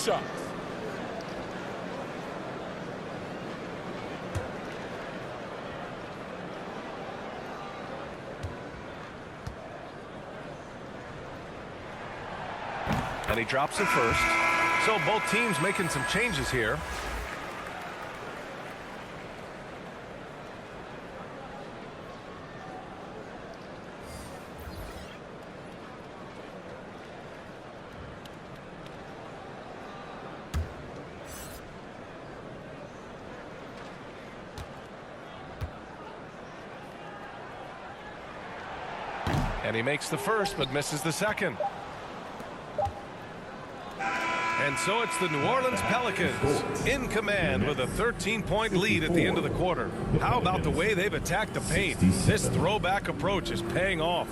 shots. And he drops it first. So both teams making some changes here. And he makes the first, but misses the second. And so it's the New Orleans Pelicans in command with a 13-point lead at the end of the quarter. How about the way they've attacked the paint? This throwback approach is paying off.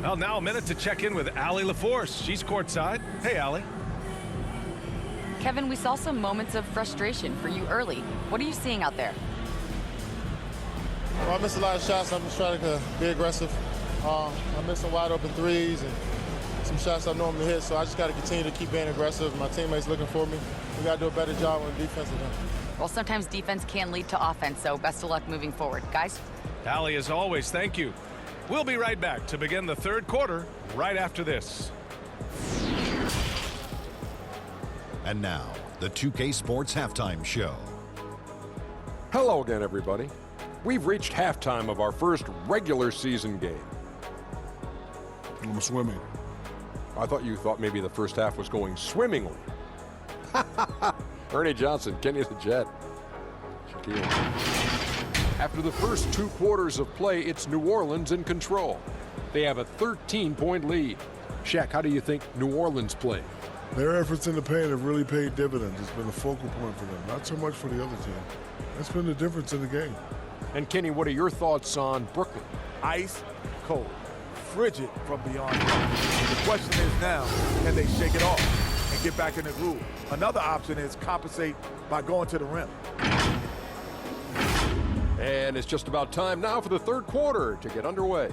Well, now a minute to check in with Allie LaForce. She's courtside. Hey, Allie. Kevin, we saw some moments of frustration for you early. What are you seeing out there? Well, I missed a lot of shots. I'm just trying to be aggressive. I missed some wide open threes and some shots I normally hit, so I just got to continue to keep being aggressive. My teammates looking for me. We got to do a better job on the defensive end. Well, sometimes defense can lead to offense, so best of luck moving forward. Guys? Allie, as always, thank you. We'll be right back to begin the third quarter right after this. And now, the 2K Sports Halftime Show. Hello again, everybody. We've reached halftime of our first regular season game. I'm swimming. I thought you thought maybe the first half was going swimmingly. Ernie Johnson, Kenny the Jet. Shaquille. After the first 2 quarters of play, it's New Orleans in control. They have a 13-point lead. Shaq, how do you think New Orleans played? Their efforts in the paint have really paid dividends. It's been a focal point for them, not so much for the other team. That's been the difference in the game. And Kenny, what are your thoughts on Brooklyn? Ice cold. Frigid from beyond. The question is now, can they shake it off and get back in the groove? Another option is compensate by going to the rim. And it's just about time now for the third quarter to get underway.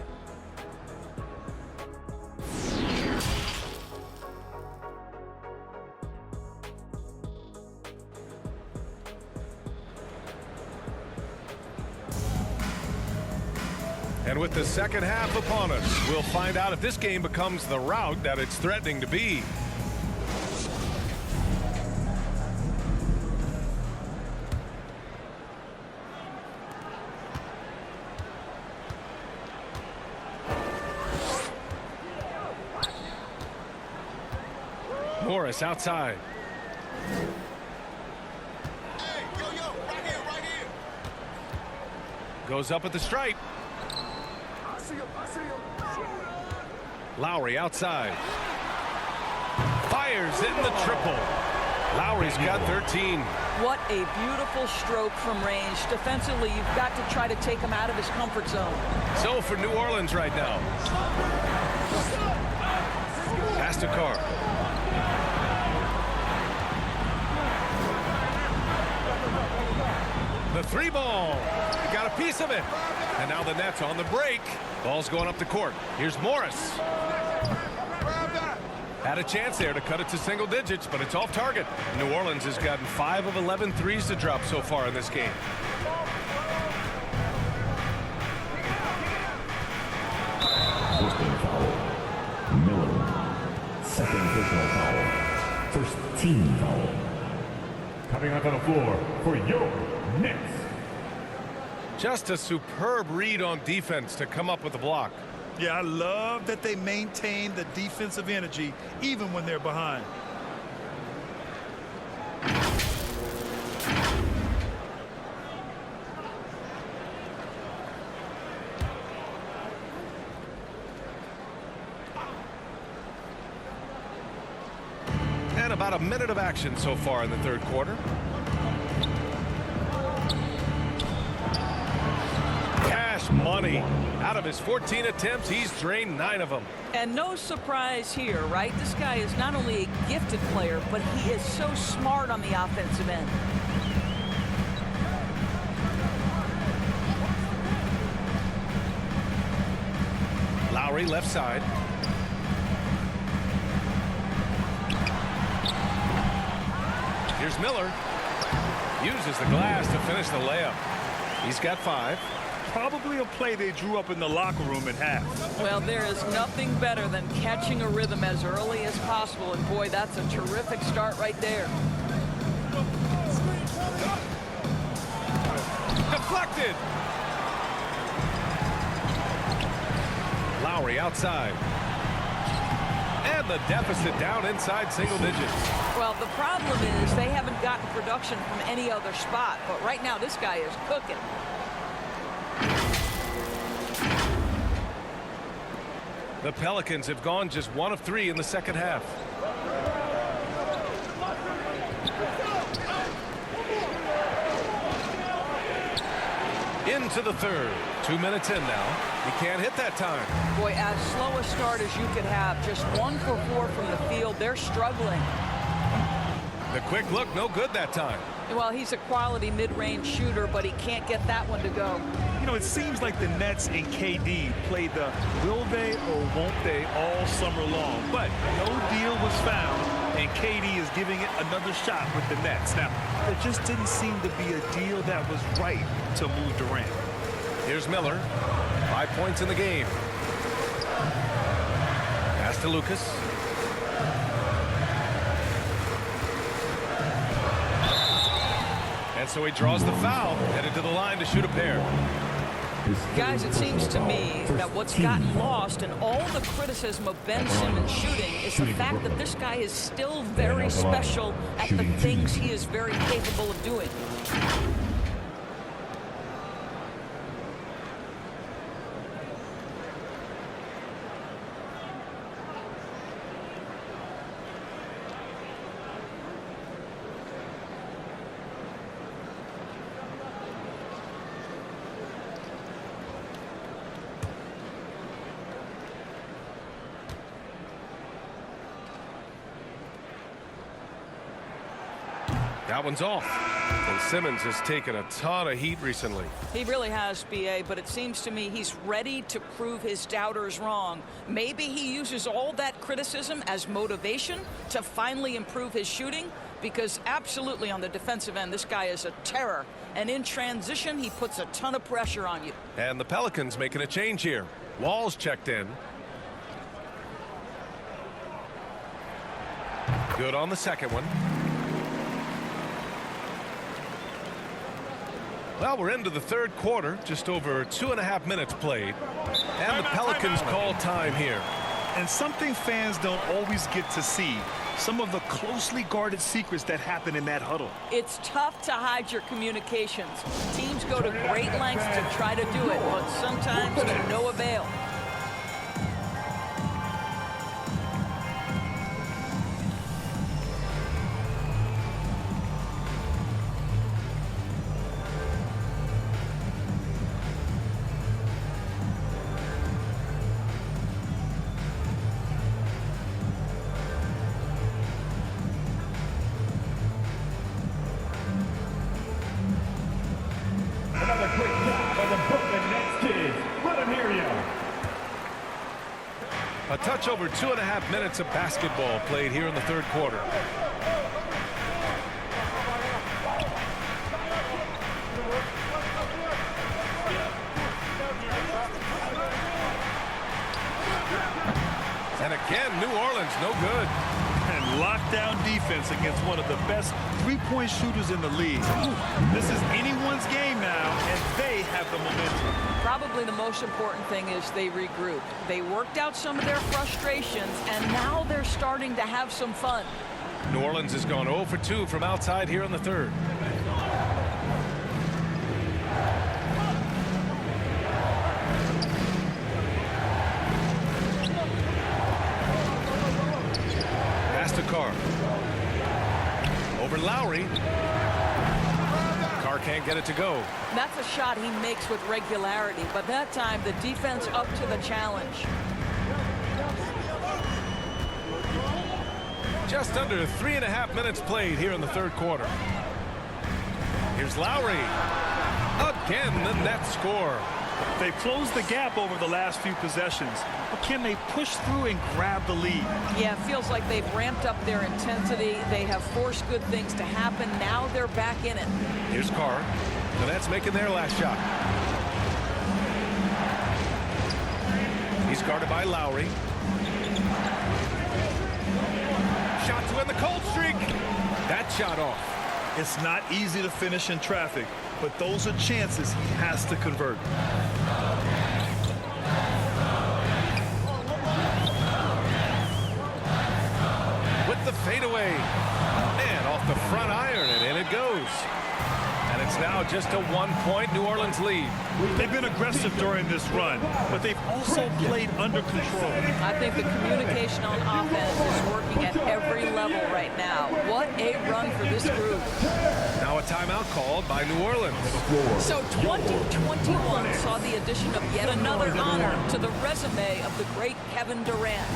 And with the second half upon us, we'll find out if this game becomes the rout that it's threatening to be. Morris outside. Hey, yo, right here. Goes up at the stripe. Lowry outside. Fires in the triple. Lowry's got 13. What a beautiful stroke from range. Defensively, you've got to try to take him out of his comfort zone. So for New Orleans right now. Pass to Carr. The 3 ball. He got a piece of it. And now the Nets on the break. Ball's going up the court. Here's Morris. Had a chance there to cut it to single digits, but it's off target. New Orleans has gotten 5 of 11 threes to drop so far in this game. First foul. Miller. Second personal foul. First team foul. Coming out on the floor for your Knicks. Just a superb read on defense to come up with the block. Yeah, I love that they maintain the defensive energy even when they're behind. And about a minute of action so far in the third quarter. Cash money. Out of his 14 attempts, he's drained 9 of them. And no surprise here, right? This guy is not only a gifted player, but he is so smart on the offensive end. Lowry left side. Here's Miller. Uses the glass to finish the layup. He's got 5. Probably a play they drew up in the locker room at half. Well, there is nothing better than catching a rhythm as early as possible, and boy, that's a terrific start right there. Deflected. Lowry outside. And the deficit down inside single digits. Well, the problem is they haven't gotten production from any other spot, but right now this guy is cooking. The Pelicans have gone just 1 of 3 in the second half. Into the third. 2 minutes in now. He can't hit that time. Boy, as slow a start as you could have. Just 1 for 4 from the field. They're struggling. The quick look, no good that time. Well, he's a quality mid-range shooter, but he can't get that one to go. You know, it seems like the Nets and KD played the will they or won't they all summer long, but no deal was found, and KD is giving it another shot with the Nets. Now, there just didn't seem to be a deal that was right to move Durant. Here's Miller. 5 points in the game. Pass to Lucas. And so he draws the foul, headed to the line to shoot a pair. Guys, it seems to me that what's gotten lost in all the criticism of Ben Simmons shooting is the fact that this guy is still very special at the things he is very capable of doing. That one's off. And Simmons has taken a ton of heat recently. He really has, B.A., but it seems to me he's ready to prove his doubters wrong. Maybe he uses all that criticism as motivation to finally improve his shooting, because absolutely on the defensive end, this guy is a terror. And in transition, he puts a ton of pressure on you. And the Pelicans making a change here. Wall's checked in. Good on the second one. Well, we're into the third quarter, just over 2.5 minutes played. And the Pelicans call time here. And something fans don't always get to see, some of the closely guarded secrets that happen in that huddle. It's tough to hide your communications. Teams go to great lengths to try to do it, but sometimes to no avail. Another quick shot by the Brooklyn Nets kids. Let them hear you. A touch over 2.5 minutes of basketball played here in the third quarter. And again, New Orleans no good. And lockdown defense against one of the best three-point shooters in the league. This is anyone's game now, and they have the momentum. Probably the most important thing is they regrouped. They worked out some of their frustrations, and now they're starting to have some fun. New Orleans has gone 0 for 2 from outside here in the third. Pass to Carr. Over Lowry. Carr can't get it to go. That's a shot he makes with regularity, but that time the defense up to the challenge. Just under 3.5 minutes played here in the third quarter. Here's Lowry. Again, the net score. They've closed the gap over the last few possessions, but can they push through and grab the lead? Yeah, it feels like they've ramped up their intensity. They have forced good things to happen. Now they're back in it. Here's Carr. The Nets making their last shot. He's guarded by Lowry. Shot to end the cold streak. That shot off. It's not easy to finish in traffic, but those are chances he has to convert. With the fadeaway. And off the front iron, and in it goes. And it's now just a 1-point New Orleans lead. They've been aggressive during this run, but they've also played under control. I think the communication on offense is working at every level right now. What a run for this group. Now a timeout called by New Orleans. So 2021 saw the addition of yet another honor to the resume of the great Kevin Durant.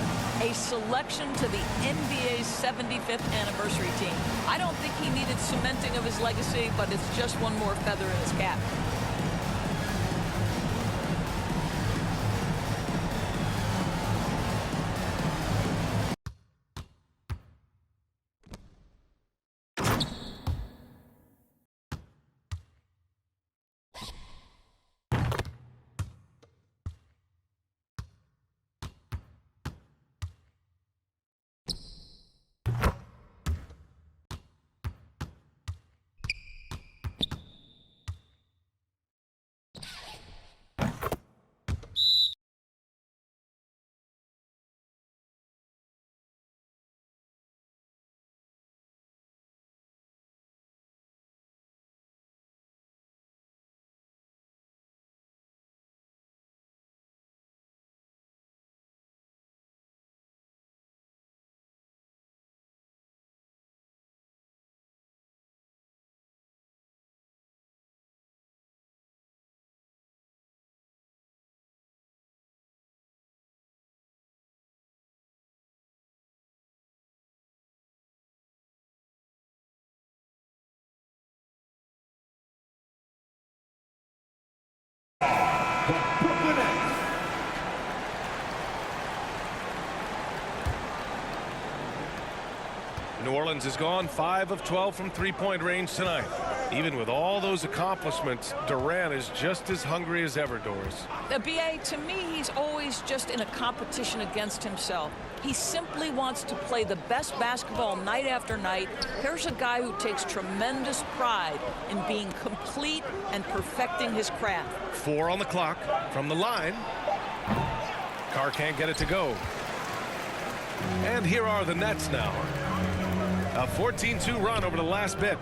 A selection to the NBA's 75th anniversary team. I don't think he needed cementing of his legacy, but it's just one more feather in his cap. New Orleans has gone 5 of 12 from three-point range tonight. Even with all those accomplishments, Durant is just as hungry as ever, Doris. BA, to me, he's always just in a competition against himself. He simply wants to play the best basketball night after night. Here's a guy who takes tremendous pride in being complete and perfecting his craft. 4 on the clock from the line. Carr can't get it to go. And here are the Nets now. A 14-2 run over the last bit.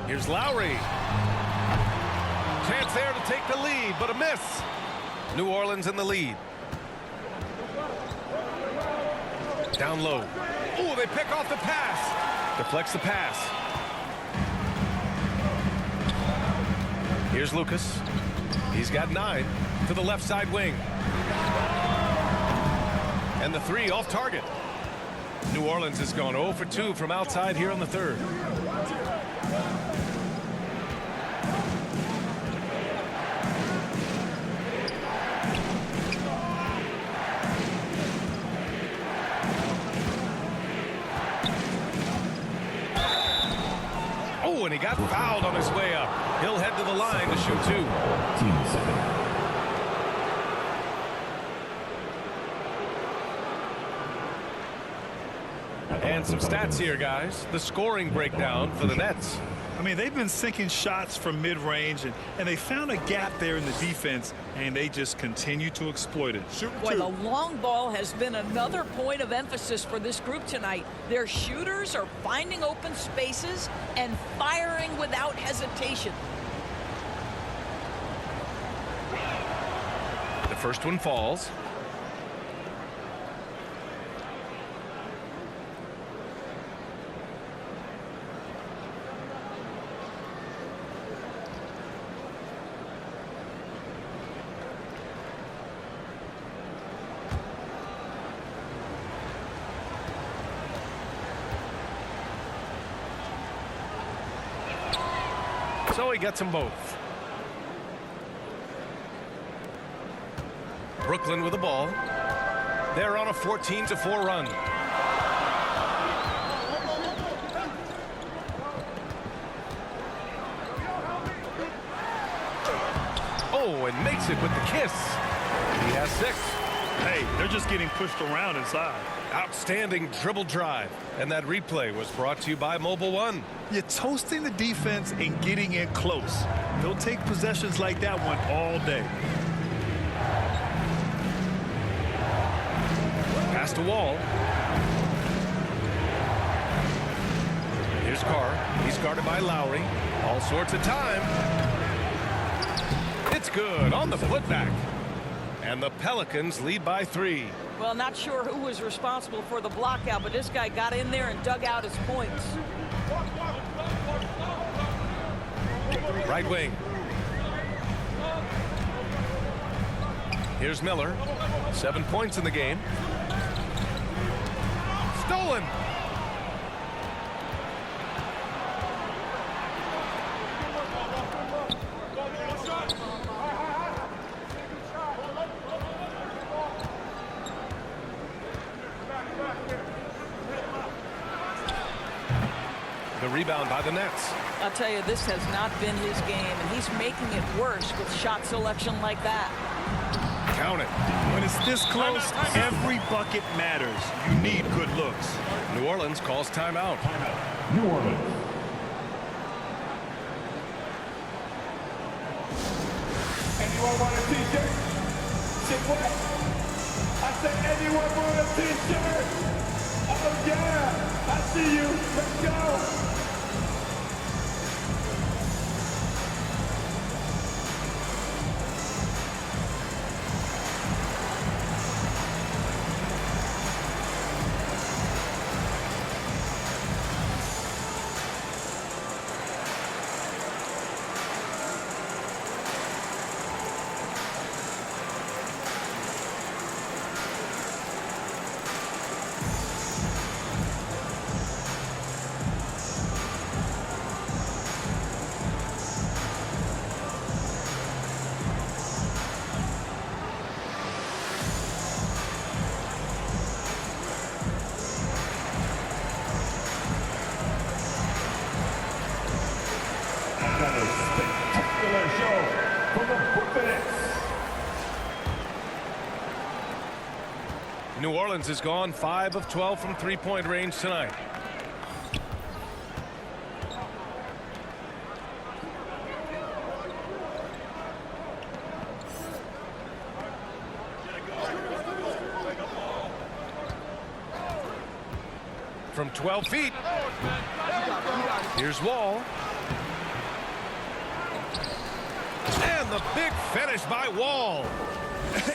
Here's Lowry. Chance there to take the lead, but a miss. New Orleans in the lead. Down low. Ooh, they pick off the pass. Deflects the pass. Here's Lucas. He's got 9 to the left side wing. And the 3 off target. New Orleans has gone 0 for 2 from outside here in the third. Oh, and he got fouled on his way up. He'll head to the line to shoot 2. Team second. And some stats here, guys. The scoring breakdown for the Nets. I mean, they've been sinking shots from mid-range, and they found a gap there in the defense, and they just continue to exploit it. Boy, the long ball has been another point of emphasis for this group tonight. Their shooters are finding open spaces and firing without hesitation. The first one falls. So he gets them both. Brooklyn with the ball. They're on a 14-4 run. Oh, and makes it with the kiss. He has 6. Hey, they're just getting pushed around inside. Outstanding dribble drive. And that replay was brought to you by Mobile One. You're toasting the defense and getting in close. They'll take possessions like that one all day. Pass to Wall. Here's Carr. He's guarded by Lowry. All sorts of time. It's good on the putback. And the Pelicans lead by 3. Well, not sure who was responsible for the block out, but this guy got in there and dug out his points. Right wing. Here's Miller. 7 points in the game. Stolen. The rebound by the Nets. I'll tell you, this has not been his game, and he's making it worse with shot selection like that. Count it. When it's this close, every bucket matters. You need good looks. New Orleans calls timeout. New Orleans. Anyone want a t-shirt? Say what? I said anyone want a t-shirt? Oh yeah! I see you. Let's go. Spectacular show from the Brooklyn Nets. New Orleans has gone 5 of 12 from three-point range tonight. From 12 feet. Here's Wall. And the big finish by Wall.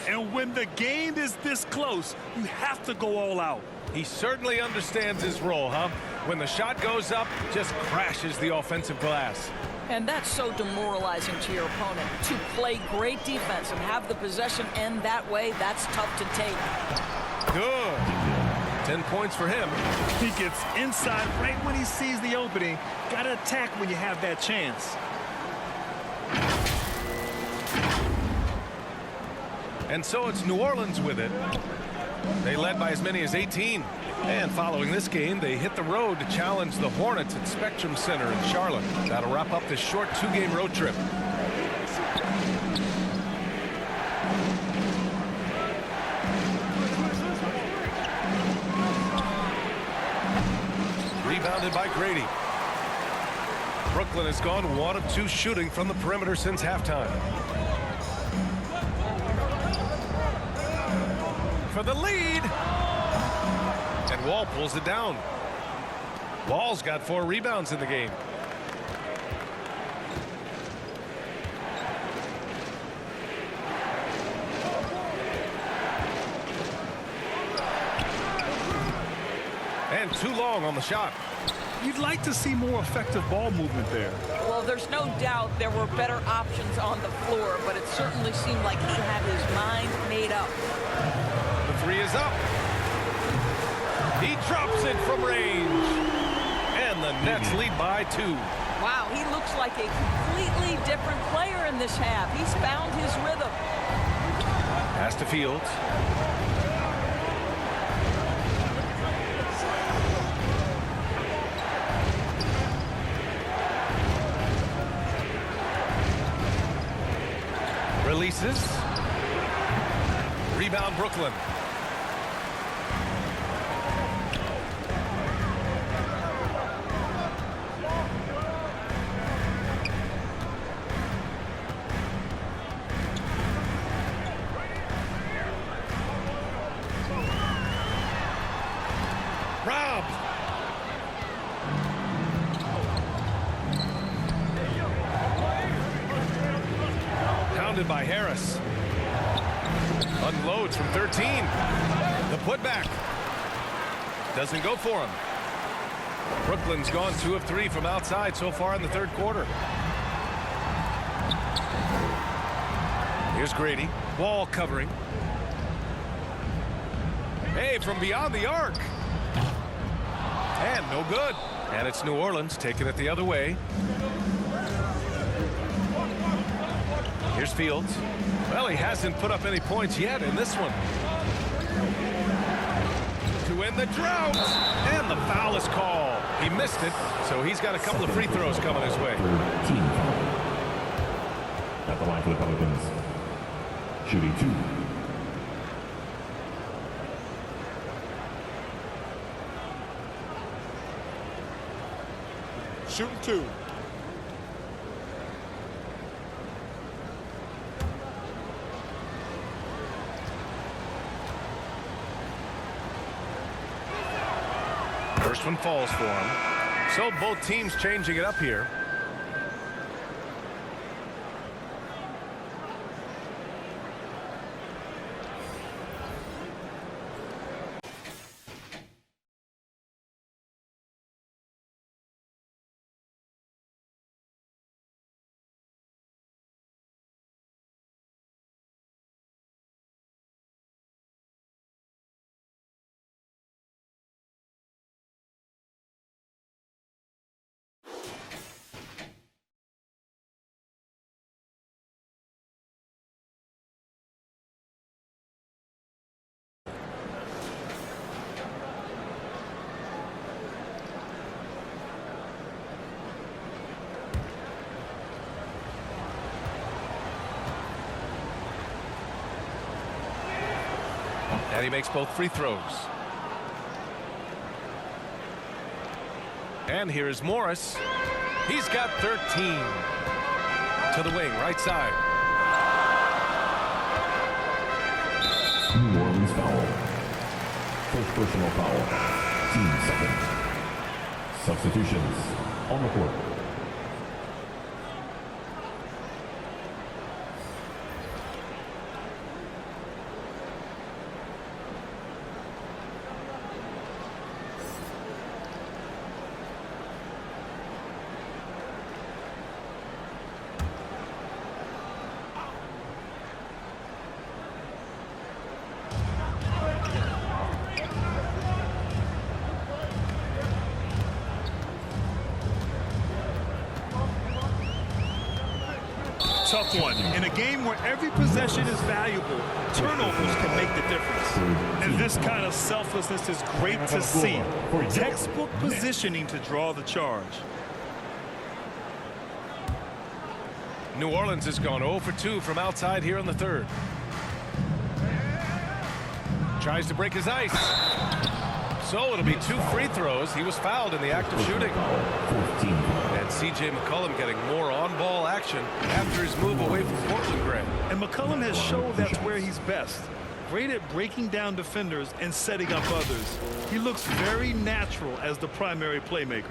And when the game is this close, you have to go all out. He certainly understands his role, huh? When the shot goes up, just crashes the offensive glass. And that's so demoralizing to your opponent. To play great defense and have the possession end that way, that's tough to take. Good. 10 points for him. He gets inside right when he sees the opening. Got to attack when you have that chance. And so it's New Orleans with it. They led by as many as 18. And following this game, they hit the road to challenge the Hornets at Spectrum Center in Charlotte. That'll wrap up this short 2-game road trip. Rebounded by Grady. Brooklyn has gone 1 of 2 shooting from the perimeter since halftime. For the lead. And Wall pulls it down. Wall's got 4 rebounds in the game. And too long on the shot. You'd like to see more effective ball movement there. Well, there's no doubt there were better options on the floor, but it certainly seemed like he had his mind made up. The 3 is up. He drops it from range. And the Nets lead by 2. Wow, he looks like a completely different player in this half. He's found his rhythm. Pass to Fields. Releases. Rebound Brooklyn. Robbed. Pounded by Harris. Unloads from 13. The putback. Doesn't go for him. Brooklyn's gone 2 of 3 from outside so far in the third quarter. Here's Grady. Wall covering. Hey, from beyond the arc. And no good. And it's New Orleans taking it the other way. Here's Fields. Well, he hasn't put up any points yet in this one. To end the drought. And the foul is called. He missed it, so he's got a couple of free throws coming his way. Team foul. At the line for the Pelicans. Shooting 2. Shooting 2. First one falls for him. So both teams changing it up here. And he makes both free throws. And here's Morris. He's got 13. To the wing, right side. New Orleans foul. First personal foul. Team second. Substitutions on the court. Tough one. In a game where every possession is valuable, turnovers can make the difference. And this kind of selflessness is great to see. Textbook positioning to draw the charge. New Orleans has gone 0 for 2 from outside here in the third. Tries to break his ice. So it'll be 2 free throws. He was fouled in the act of shooting. And C.J. McCollum getting more on-ball action after his move away from Portland Gray. And McCollum has shown that's where he's best. Great at breaking down defenders and setting up others. He looks very natural as the primary playmaker.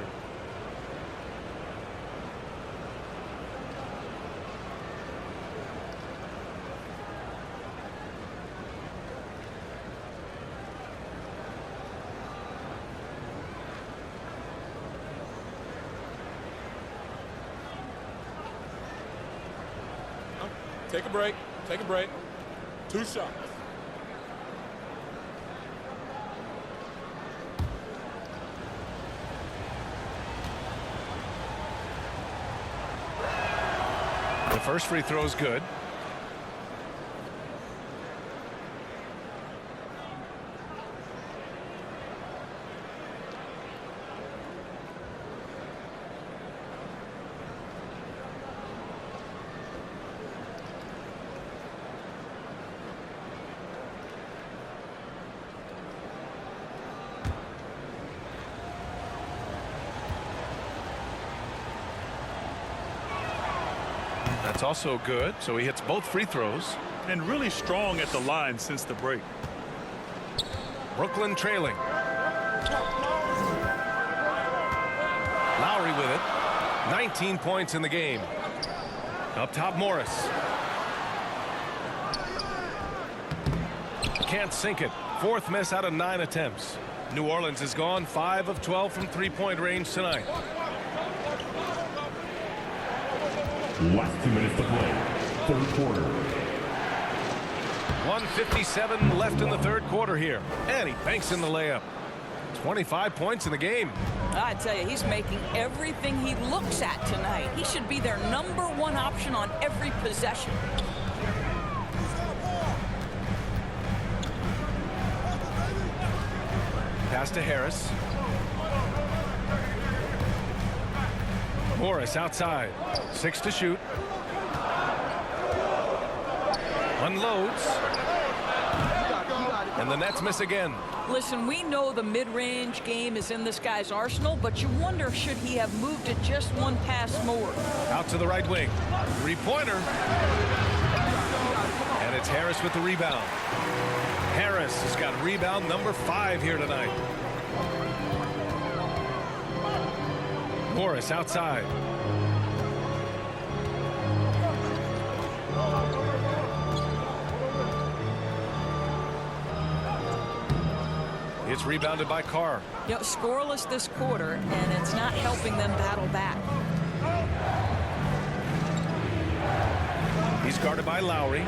Take a break. Take a break. 2 shots. The first free throw is good. That's also good. So he hits both free throws. And really strong at the line since the break. Brooklyn trailing. Lowry with it. 19 points in the game. Up top, Morris. Can't sink it. Fourth miss out of 9 attempts. New Orleans has gone 5 of 12 from three-point range tonight. Last 2 minutes to play. Third quarter. 1:57 left in the third quarter here. And he banks in the layup. 25 points in the game. I tell you, he's making everything he looks at tonight. He should be their #1 option on every possession. Pass to Harris. Morris outside. 6 to shoot. Unloads. And the Nets miss again. Listen, we know the mid-range game is in this guy's arsenal, but you wonder, should he have moved it just one pass more? Out to the right wing. Three-pointer. And it's Harris with the rebound. Harris has got rebound number 5 here tonight. Morris outside. It's rebounded by Carr. You know, scoreless this quarter, and it's not helping them battle back. He's guarded by Lowry.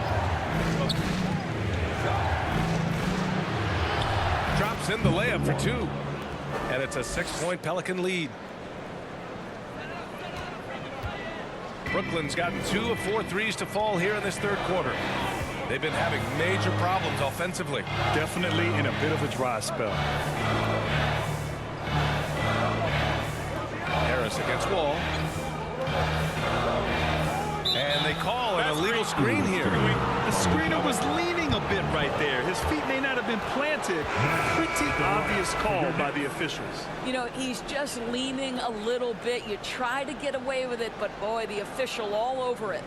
Drops in the layup for 2. And it's a 6-point Pelican lead. Brooklyn's gotten 2 of 4 threes to fall here in this third quarter. They've been having major problems offensively. Definitely in a bit of a dry spell. Harris against Wall. And they call an illegal screen here. The screener was leaning a bit right there. His feet may not have been planted. Pretty obvious call by the officials. You know, he's just leaning a little bit. You try to get away with it, but boy, the official all over it.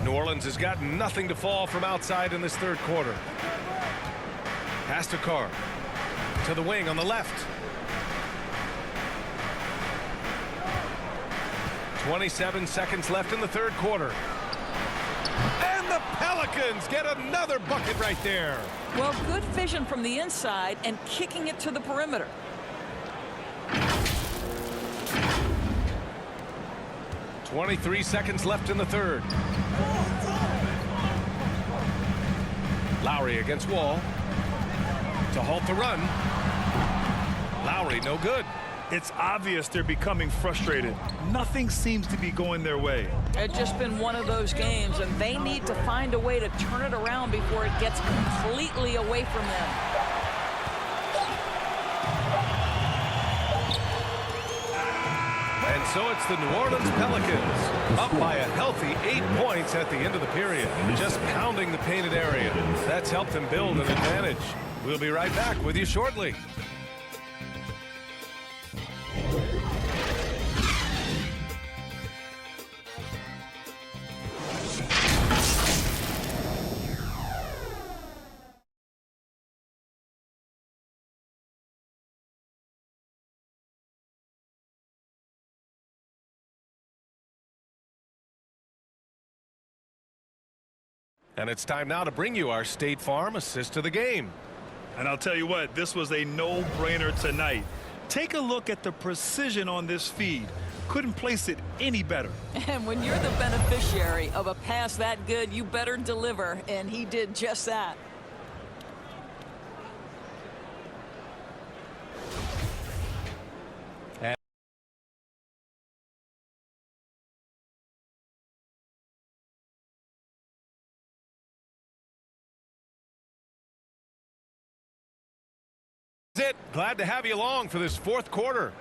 New Orleans has got nothing to fall from outside in this third quarter. Pass to Carr. To the wing on the left. 27 seconds left in the third quarter. And the Pelicans get another bucket right there. Well, good vision from the inside and kicking it to the perimeter. .23 seconds left in the third. Lowry against Wall. To halt the run. Lowry no good. It's obvious they're becoming frustrated. Nothing seems to be going their way. It's just been one of those games, and they need to find a way to turn it around before it gets completely away from them. And so it's the New Orleans Pelicans up by a healthy 8 points at the end of the period, just pounding the painted area. That's helped them build an advantage. We'll be right back with you shortly. And it's time now to bring you our State Farm assist to the game. And I'll tell you what, this was a no-brainer tonight. Take a look at the precision on this feed. Couldn't place it any better. And when you're the beneficiary of a pass that good, you better deliver, and he did just that. That's it. Glad to have you along for this fourth quarter.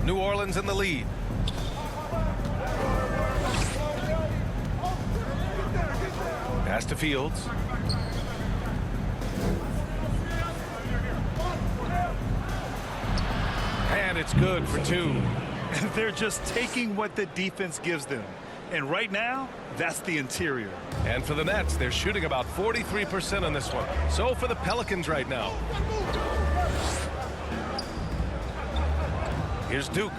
New Orleans in the lead. Pass to Fields. And it's good for 2. They're just taking what the defense gives them. And right now, that's the interior. And for the Nets, they're shooting about 43% on this one. So for the Pelicans right now. Here's Duke.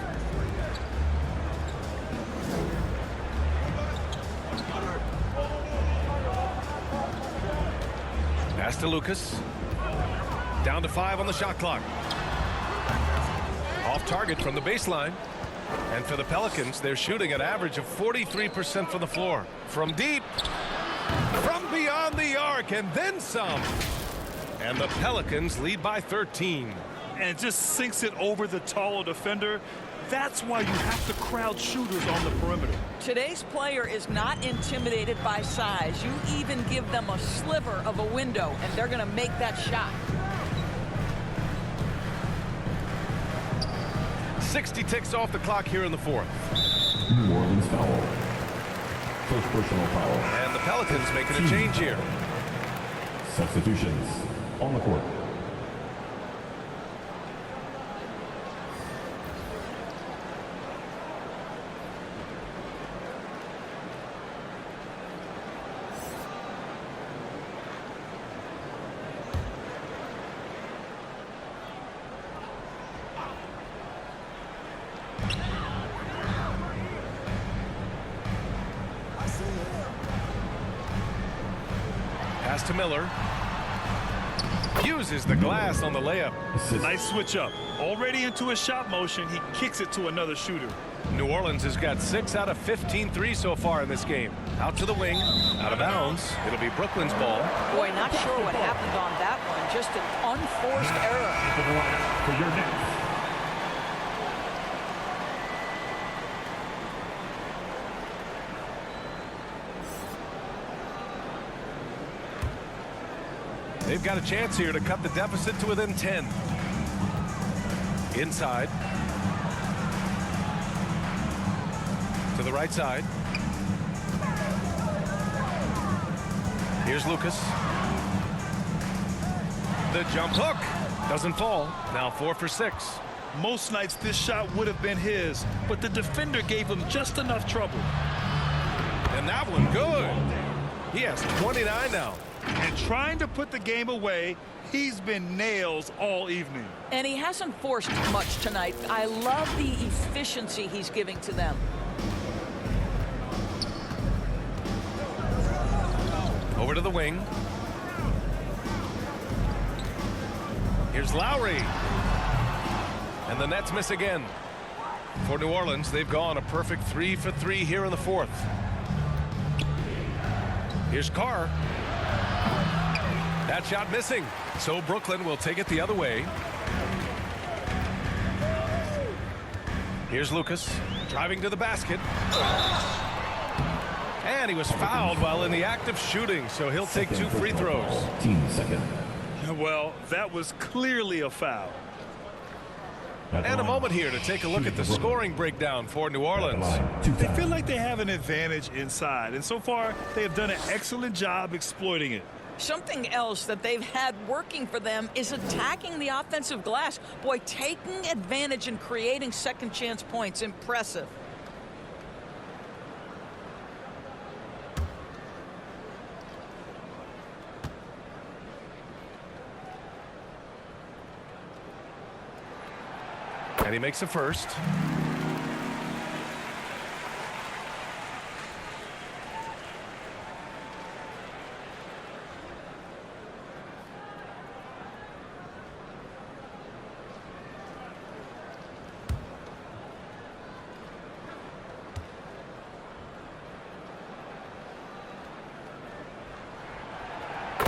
Pass to Lucas. Down to 5 on the shot clock. Off target from the baseline. And for the Pelicans, they're shooting an average of 43% from the floor. From deep. From beyond the arc and then some. And the Pelicans lead by 13. And it just sinks it over the taller defender. That's why you have to crowd shooters on the perimeter. Today's player is not intimidated by size. You even give them a sliver of a window, and they're going to make that shot. 60 ticks off the clock here in the 4th. New Orleans foul. First personal foul. And the Pelicans making a change here. Substitutions on the court. Pass to Miller. Uses the glass on the layup. Nice switch up. Already into a shot motion, he kicks it to another shooter. New Orleans has got 6 out of 15 threes so far in this game. Out to the wing, out of bounds. It'll be Brooklyn's ball. Boy, not sure what happened on that one. Just an unforced error. For your Nets. They've got a chance here to cut the deficit to within 10. Inside. To the right side. Here's Lucas. The jump hook. Doesn't fall. Now 4 for 6. Most nights this shot would have been his, but the defender gave him just enough trouble. And that one good. He has 29 now. And trying to put the game away, he's been nails all evening. And he hasn't forced much tonight. I love the efficiency he's giving to them. Over to the wing. Here's Lowry. And the Nets miss again. For New Orleans, they've gone a perfect 3 for 3 here in the 4th. Here's Carr. That shot missing. So Brooklyn will take it the other way. Here's Lucas driving to the basket. And he was fouled while in the act of shooting, so he'll take 2 free throws. 15 seconds. Well, that was clearly a foul. And a moment here to take a look at the scoring breakdown for New Orleans. They feel like they have an advantage inside, and so far they have done an excellent job exploiting it. Something else that they've had working for them is attacking the offensive glass. Boy, taking advantage and creating second chance points. Impressive. And he makes a first.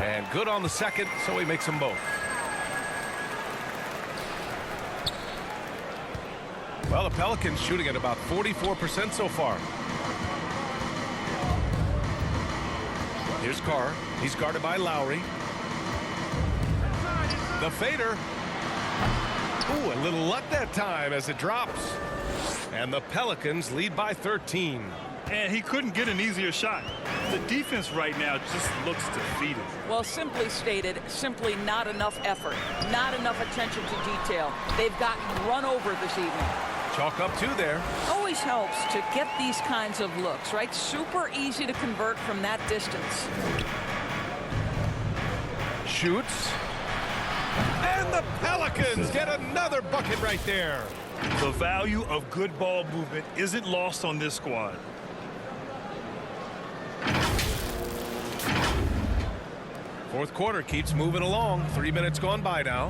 And good on the second, so he makes them both. Well, the Pelicans shooting at about 44% so far. Here's Carr. He's guarded by Lowry. The fader. Ooh, a little luck that time as it drops. And the Pelicans lead by 13. And he couldn't get an easier shot. The defense right now just looks defeated. Well, simply stated, simply not enough effort, not enough attention to detail. They've gotten run over this evening. Chalk up 2 there. Always helps to get these kinds of looks, right? Super easy to convert from that distance. Shoots. And the Pelicans get another bucket right there. The value of good ball movement isn't lost on this squad. Fourth quarter keeps moving along. 3 minutes gone by now.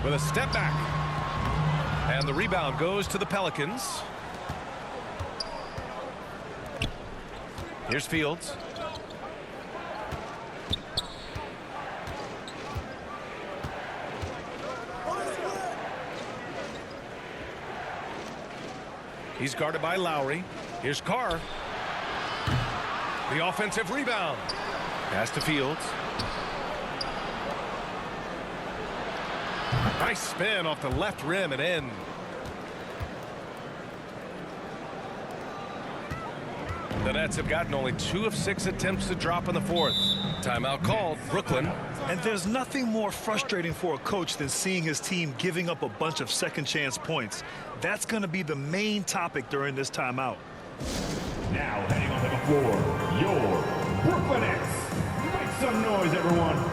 With a step back. And the rebound goes to the Pelicans. Here's Fields. He's guarded by Lowry. Here's Carr. The offensive rebound. Pass to Fields. Nice spin off the left rim and in. The Nets have gotten only 2 of 6 attempts to drop in the fourth. Timeout called, Brooklyn. And there's nothing more frustrating for a coach than seeing his team giving up a bunch of second chance points. That's going to be the main topic during this timeout. Now heading onto the floor, your Brooklyn Nets. Make some noise, everyone.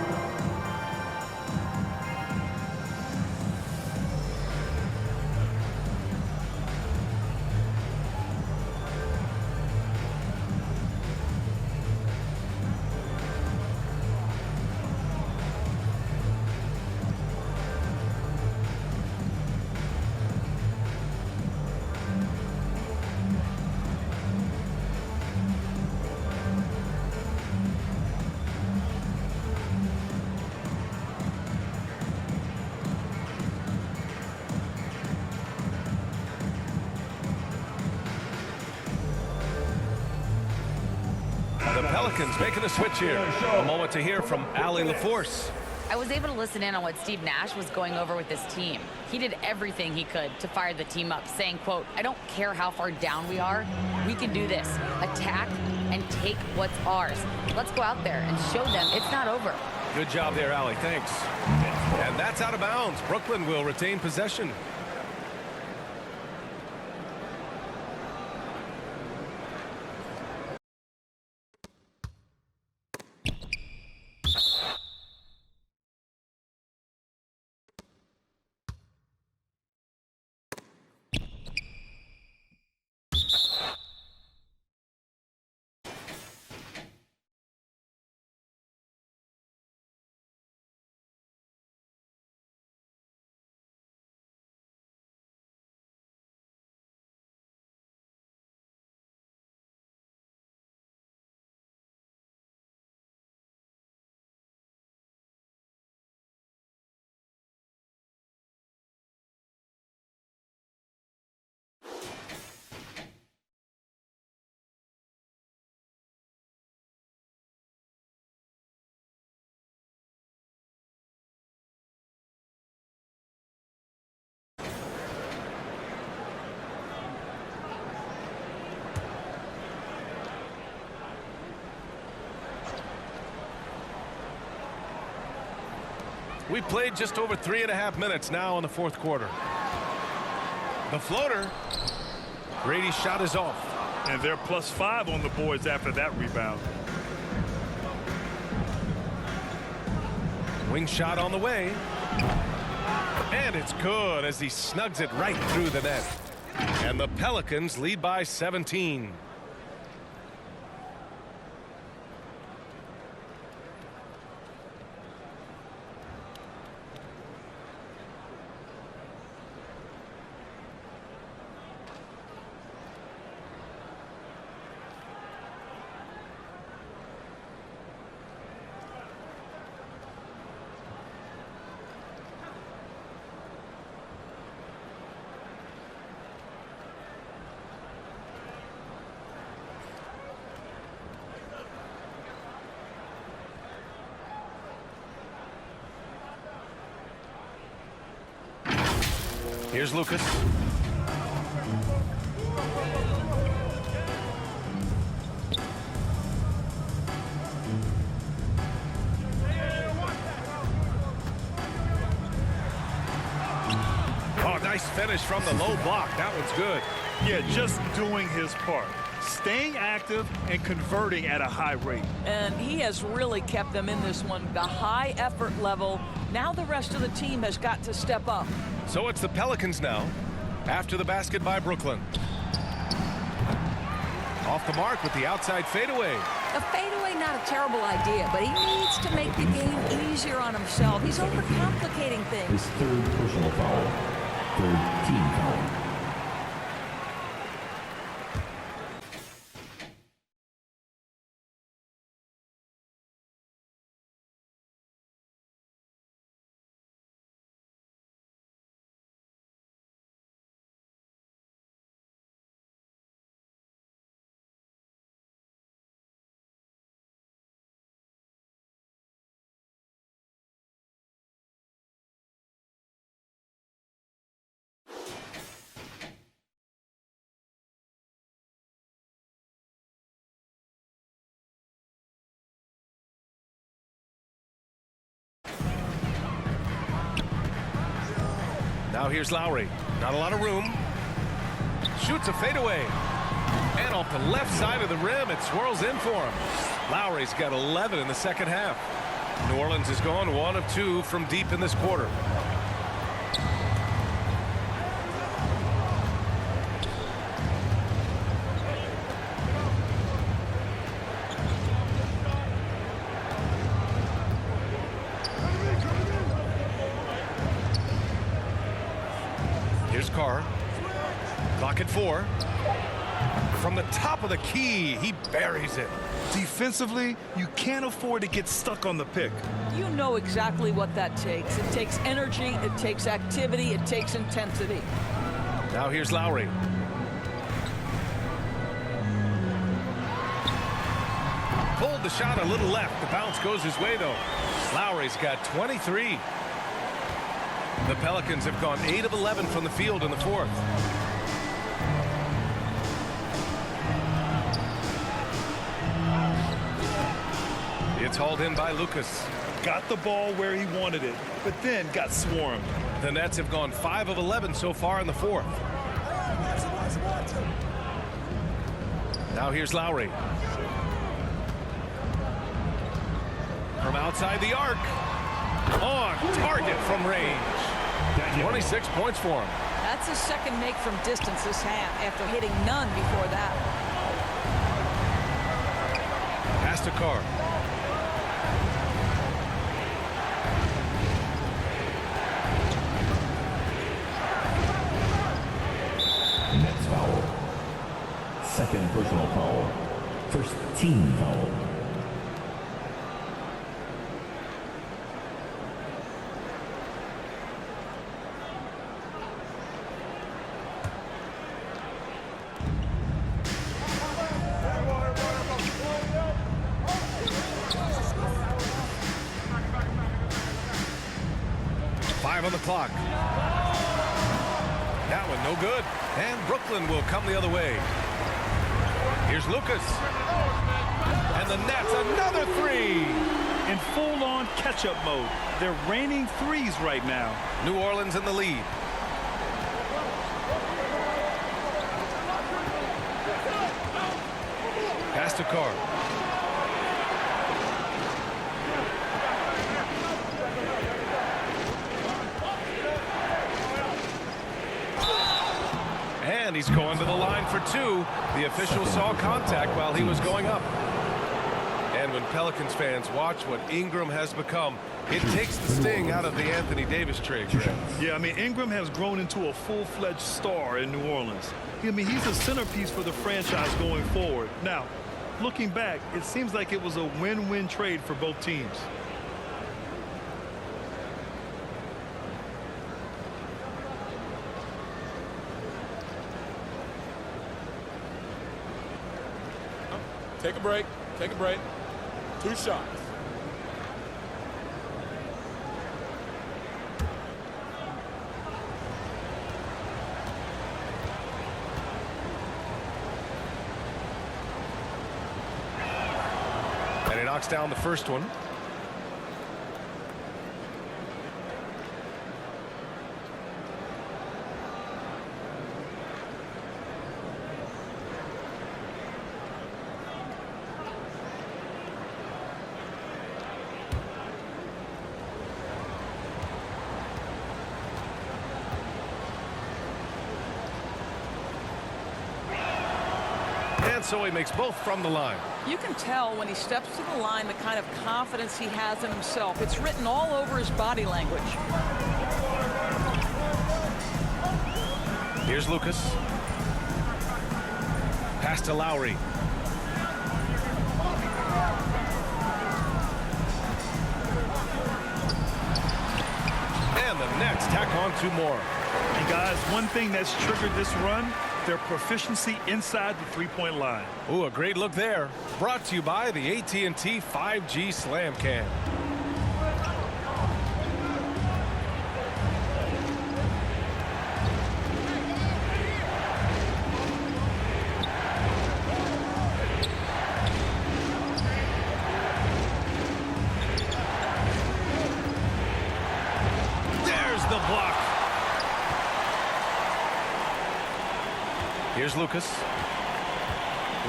The Pelicans making a switch here. A moment to hear from Allie LaForce. I was able to listen in on what Steve Nash was going over with his team. He did everything he could to fire the team up, saying, quote, "I don't care how far down we are. We can do this. Attack and take what's ours. Let's go out there and show them it's not over." Good job there, Allie. Thanks. And that's out of bounds. Brooklyn will retain possession. We played just over 3.5 minutes now in the fourth quarter. The floater. Grady's shot is off. And they're +5 on the boards after that rebound. Wing shot on the way. And it's good as he snugs it right through the net. And the Pelicans lead by 17. Here's Lucas. Oh, nice finish from the low block. That one's good. Yeah, just doing his part. Staying active and converting at a high rate. And he has really kept them in this one. The high effort level. Now the rest of the team has got to step up. So it's the Pelicans now, after the basket by Brooklyn. Off the mark with the outside fadeaway. A fadeaway, not a terrible idea, but he needs to make the game easier on himself. He's overcomplicating things. His third personal foul. Third team foul. Now here's Lowry. Not a lot of room. Shoots a fadeaway. And off the left side of the rim, it swirls in for him. Lowry's got 11 in the second half. New Orleans has gone 1 of 2 from deep in this quarter. Here's Carr. Clock at 4. From the top of the key, he buries it. Defensively, you can't afford to get stuck on the pick. You know exactly what that takes. It takes energy, it takes activity, it takes intensity. Now here's Lowry. Pulled the shot a little left. The bounce goes his way, though. Lowry's got 23. The Pelicans have gone 8 of 11 from the field in the fourth. It's hauled in by Lucas. Got the ball where he wanted it, but then got swarmed. The Nets have gone 5 of 11 so far in the fourth. Now here's Lowry. From outside the arc. On target from range. 26 points for him. That's his second make from distance this half after hitting none before that. Pass to Carr. Nets foul. Second personal foul. First team foul. On the clock. That one no good. And Brooklyn will come the other way. Here's Lucas. And the Nets, another 3. In full-on catch-up mode. They're raining threes right now. New Orleans in the lead. Pass to Carr. And he's going to the line for 2. The official saw contact while he was going up. And when Pelicans fans watch what Ingram has become, it takes the sting out of the Anthony Davis trade. Yeah, I mean, Ingram has grown into a full-fledged star in New Orleans. I mean, he's a centerpiece for the franchise going forward. Now, looking back, it seems like it was a win-win trade for both teams. Take a break. Take a break. 2 shots. knocks down the first one. And so he makes both from the line. You can tell when he steps to the line the kind of confidence he has in himself. It's written all over his body language. Here's Lucas. Pass to Lowry. And the Nets tack on 2 more. And guys, one thing that's triggered this run, their proficiency inside the three-point line. Ooh, a great look there. Brought to you by the AT&T 5G Slam Cam. There's the block. Here's Lucas.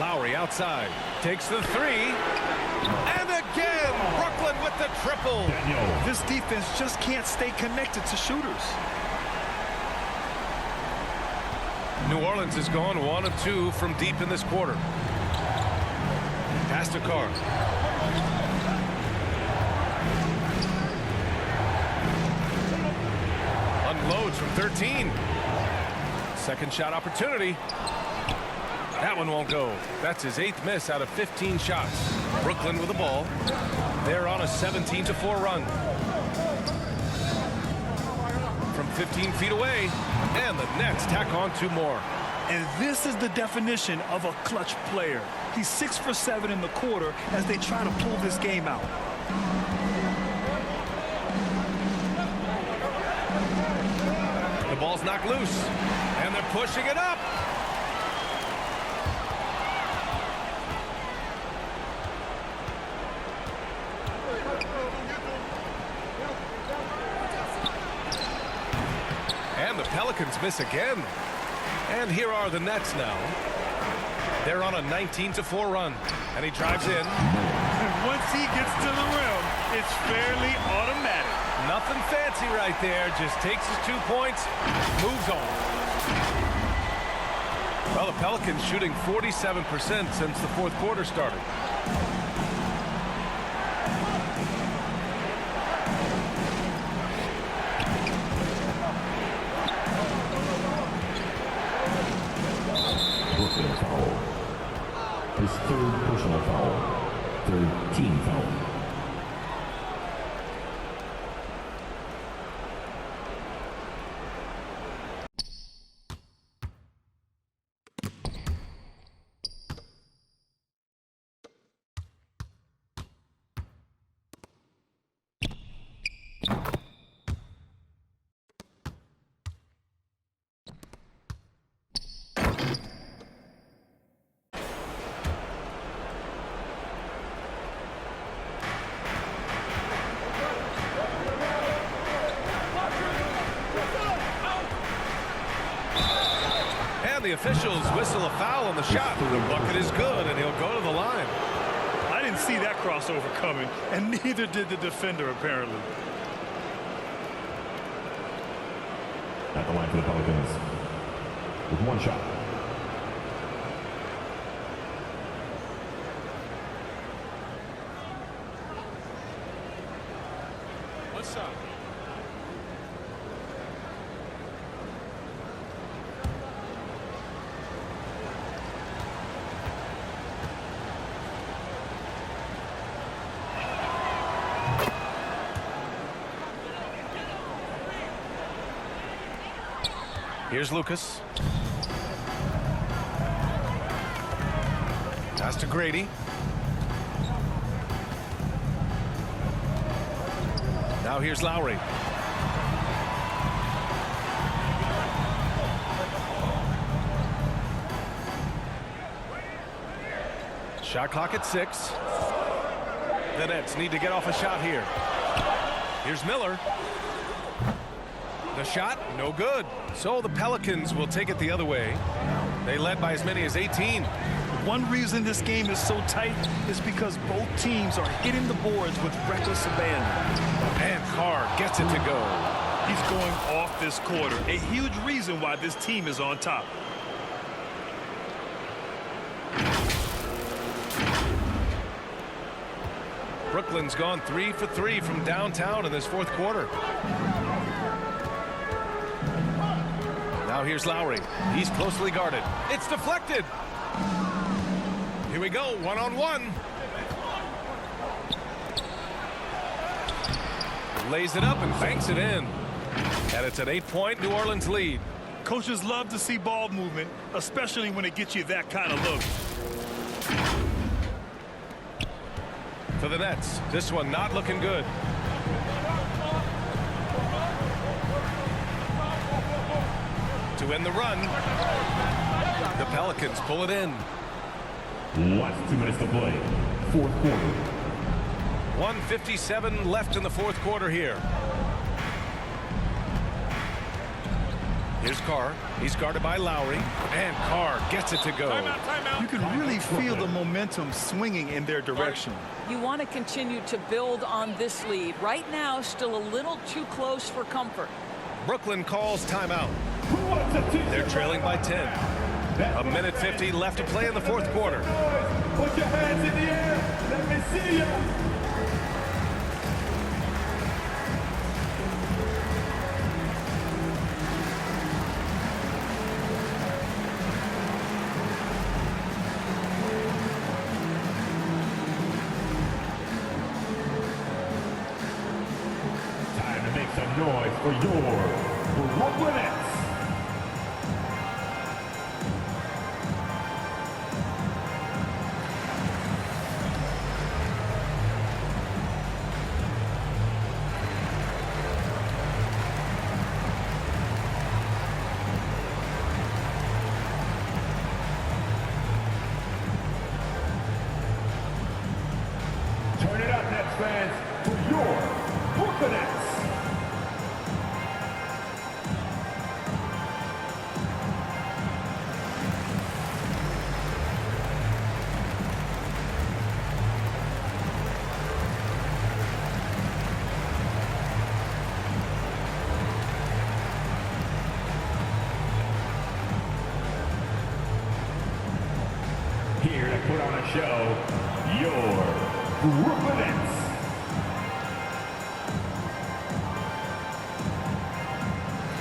Lowry outside. Takes the 3. And again, Brooklyn with the triple. This defense just can't stay connected to shooters. New Orleans has gone 1 of 2 from deep in this quarter. Pass to Carr. Unloads from 13. Second shot opportunity. That one won't go. That's his 8th miss out of 15 shots. Brooklyn with the ball. They're on a 17-4 run. From 15 feet away. And the Nets tack on 2 more. And this is the definition of a clutch player. He's 6 for 7 in the quarter as they try to pull this game out. The ball's knocked loose. And they're pushing it up. And the Pelicans miss again. And here are the Nets now. They're on a 19-4 run. And he drives in. And once he gets to the rim, it's fairly automatic. Nothing fancy right there. Just takes his 2 points, moves on. Well, the Pelicans shooting 47% since the 4th quarter started. Brooklyn foul. His 3rd personal foul. 3rd team foul. The officials whistle a foul on the shot. The bucket is good, and he'll go to the line. I didn't see that crossover coming, and neither did the defender, apparently. At the line for the Pelicans with 1 shot. What's up? Here's Lucas. Pass to Grady. Now here's Lowry. Shot clock at 6. The Nets need to get off a shot here. Here's Miller. The shot, no good. So the Pelicans will take it the other way. They led by as many as 18. One reason this game is so tight is because both teams are hitting the boards with reckless abandon. And Carr gets it to go. He's going off this quarter. A huge reason why this team is on top. Brooklyn's gone 3 for 3 from downtown in this fourth quarter. Now here's Lowry. He's closely guarded. It's deflected. Here we go, one-on-one. Lays it up and banks it in. And it's an 8-point New Orleans lead. Coaches love to see ball movement, especially when it gets you that kind of look. For the Nets, this one not looking good. To end the run, the Pelicans pull it in. Last 2 minutes to play. Fourth quarter. 1:57 left in the fourth quarter here. Here's Carr. He's guarded by Lowry. And Carr gets it to go. You can really feel the momentum swinging in their direction. You want to continue to build on this lead. Right now, still a little too close for comfort. Brooklyn calls timeout. They're trailing by 10. 1:50 left to play in the fourth quarter. Put your hands in the air. Let me see you. Time to make some noise for your Brooklyn Nets. Turn it up, Nets fans, for your Brooklyn Nets. Here to put on a show, your Brooklyn Nets.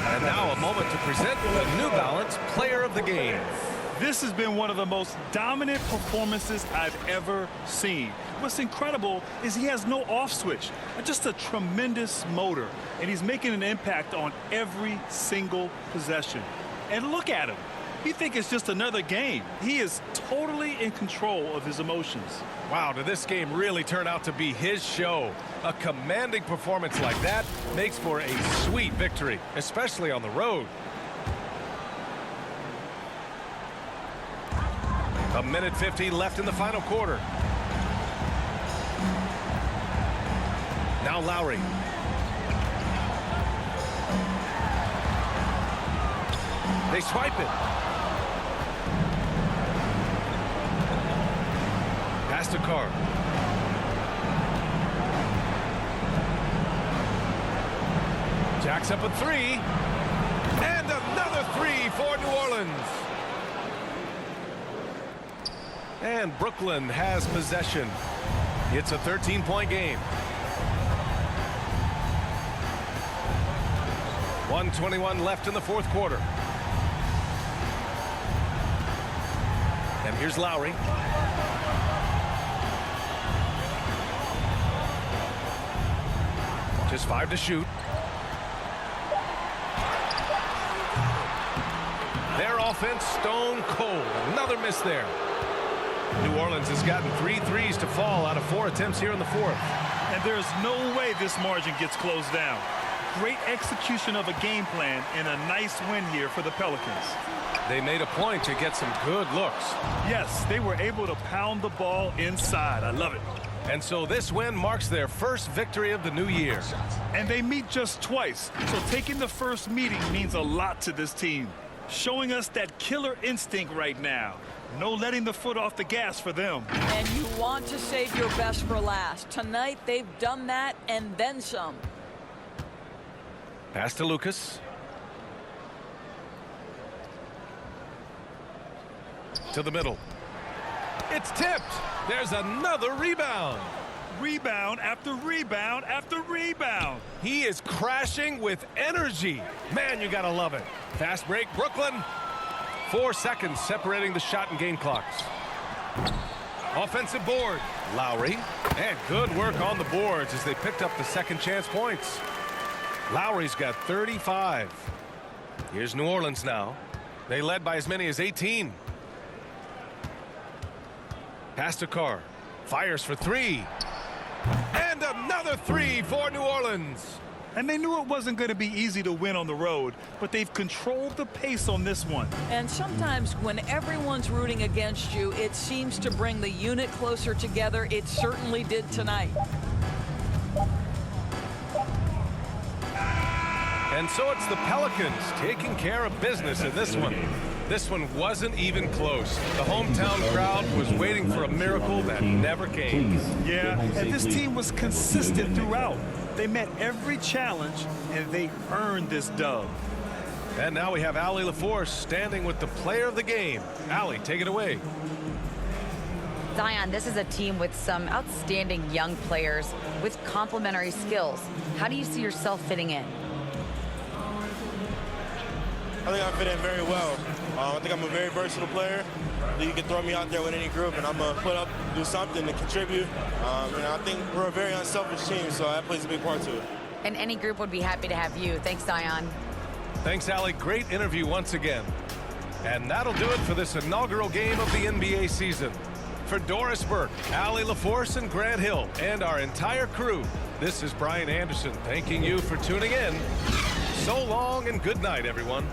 And now a moment to present the New Balance Player of the Game. This has been one of the most dominant performances I've ever seen. What's incredible is he has no off switch, just a tremendous motor, and he's making an impact on every single possession. And look at him. You think it's just another game. He is totally in control of his emotions. Wow, did this game really turn out to be his show? A commanding performance like that makes for a sweet victory, especially on the road. 1:50 left in the final quarter. Now Lowry. They swipe it. Pass to Carr. Jacks up a three. And another three for New Orleans. And Brooklyn has possession. It's a 13-point game. 1:21 left in the fourth quarter. And here's Lowry. Just 5 to shoot. Their offense stone cold. Another miss there. New Orleans has gotten 3 threes to fall out of 4 attempts here in the fourth. And there's no way this margin gets closed down. Great execution of a game plan and a nice win here for the Pelicans. They made a point to get some good looks. Yes, they were able to pound the ball inside. I love it. And so this win marks their first victory of the new year. And they meet just twice, so taking the first meeting means a lot to this team. Showing us that killer instinct right now. No letting the foot off the gas for them. And you want to save your best for last. Tonight, they've done that and then some. Pass to Lucas. To the middle. It's tipped. There's another rebound. Rebound after rebound after rebound. He is crashing with energy. Man, you gotta love it. Fast break, Brooklyn. 4 seconds separating the shot and game clocks. Offensive board. Lowry. And good work on the boards as they picked up the second chance points. Lowry's got 35. Here's New Orleans now. They led by as many as 18. Pass to Carr. Fires for 3. And another 3 for New Orleans. And they knew it wasn't going to be easy to win on the road, but they've controlled the pace on this one. And sometimes when everyone's rooting against you, it seems to bring the unit closer together. It certainly did tonight. And so it's the Pelicans taking care of business in this one. This one wasn't even close. The hometown crowd was waiting for a miracle that never came. Yeah, and this team was consistent throughout. They met every challenge, and they earned this dub. And now we have Allie LaForce standing with the player of the game. Allie, take it away. Zion, this is a team with some outstanding young players with complementary skills. How do you see yourself fitting in? I think I fit in very well. I think I'm a very versatile player. You can throw me out there with any group, and I'm going to put up, do something to contribute. And I think we're a very unselfish team, so that plays a big part to it. And any group would be happy to have you. Thanks, Zion. Thanks, Allie. Great interview once again. And that'll do it for this inaugural game of the NBA season. For Doris Burke, Allie LaForce, and Grant Hill, and our entire crew, this is Brian Anderson thanking you for tuning in. So long and good night, everyone.